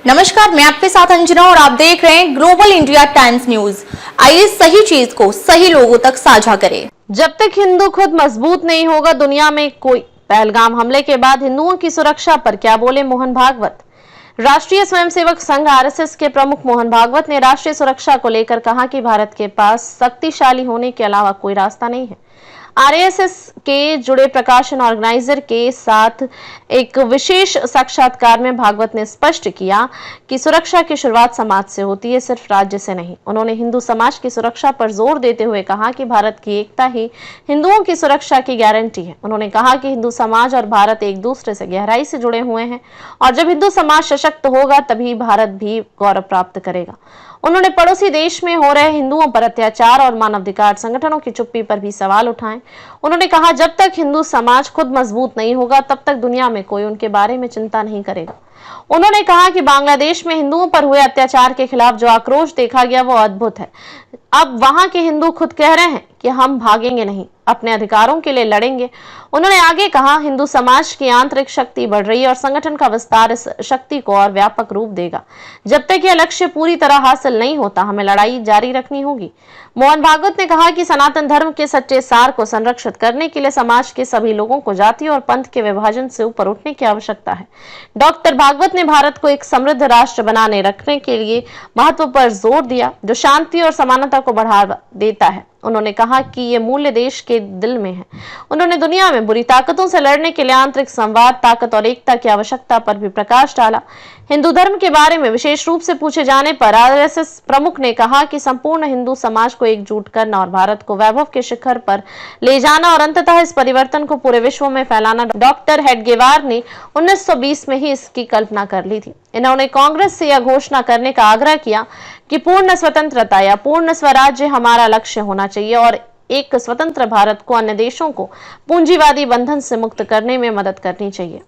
नमस्कार, मैं आपके साथ अंजना और आप देख रहे हैं ग्लोबल इंडिया टाइम्स न्यूज। आइए सही चीज को सही लोगों तक साझा करें। जब तक हिंदू खुद मजबूत नहीं होगा दुनिया में कोई। पहलगाम हमले के बाद हिंदुओं की सुरक्षा पर क्या बोले मोहन भागवत। राष्ट्रीय स्वयंसेवक संघ आरएसएस के प्रमुख मोहन भागवत ने राष्ट्रीय सुरक्षा को लेकर कहा कि भारत के पास शक्तिशाली होने के अलावा कोई रास्ता नहीं है। आरएसएस के जुड़े प्रकाशन ऑर्गेनाइजर के साथ एक विशेष साक्षात्कार में भागवत ने स्पष्ट किया कि सुरक्षा की शुरुआत समाज से होती है, सिर्फ राज्य से नहीं। उन्होंने हिंदू समाज की सुरक्षा पर जोर देते हुए कहा कि भारत की एकता ही हिंदुओं की सुरक्षा की गारंटी है। उन्होंने कहा कि हिंदू समाज और भारत एक दूसरे से गहराई से जुड़े हुए हैं और जब हिंदू समाज सशक्त होगा तभी भारत भी गौरव प्राप्त करेगा। उन्होंने पड़ोसी देश में हो रहे हिंदुओं पर अत्याचार और मानवाधिकार संगठनों की चुप्पी पर भी सवाल उठाए। उन्होंने कहा जब तक हिंदू समाज खुद मजबूत नहीं होगा तब तक दुनिया में कोई उनके बारे में चिंता नहीं करेगा। उन्होंने कहा कि बांग्लादेश में हिंदुओं पर हुए अत्याचार के खिलाफ जो आक्रोश देखा गया वो अद्भुत है। अब वहां के हिंदू खुद कह रहे हैं कि हम भागेंगे नहीं, अपने अधिकारों के लिए लड़ेंगे। उन्होंने आगे कहा हिंदू समाज की आंतरिक शक्ति बढ़ रही है और संगठन का विस्तार इस शक्ति को और व्यापक रूप देगा। जब तक यह लक्ष्य पूरी तरह हासिल नहीं होता हमें लड़ाई जारी रखनी होगी। मोहन भागवत ने कहा कि सनातन धर्म के सच्चे सार को संरक्षित करने के लिए समाज के सभी लोगों को जाति और पंथ के विभाजन से ऊपर उठने की आवश्यकता है। डॉक्टर भागवत ने भारत को एक समृद्ध राष्ट्र बनाने रखने के लिए महत्व पर जोर दिया जो शांति और समानता को बढ़ावा देता है। उन्होंने कहा कि ये मूल्य देश के दिल में है। उन्होंने दुनिया में बुरी ताकतों से लड़ने के लिए आंतरिक संवाद, ताकत और एकता की आवश्यकता पर भी प्रकाश डाला। हिंदू धर्म के बारे में विशेष रूप से पूछे जाने पर आरएसएस प्रमुख ने कहा कि संपूर्ण हिंदू समाज को एकजुट करना और भारत को वैभव के शिखर पर ले जाना और अंततः इस परिवर्तन को पूरे विश्व में फैलाना। डॉक्टर हेडगेवार ने 1920 में ही इसकी कल्पना कर ली थी। इन्होंने कांग्रेस से यह घोषणा करने का आग्रह किया कि पूर्ण स्वतंत्रता या पूर्ण स्वराज्य हमारा लक्ष्य होना चाहिए और एक स्वतंत्र भारत को अन्य देशों को पूंजीवादी बंधन से मुक्त करने में मदद करनी चाहिए।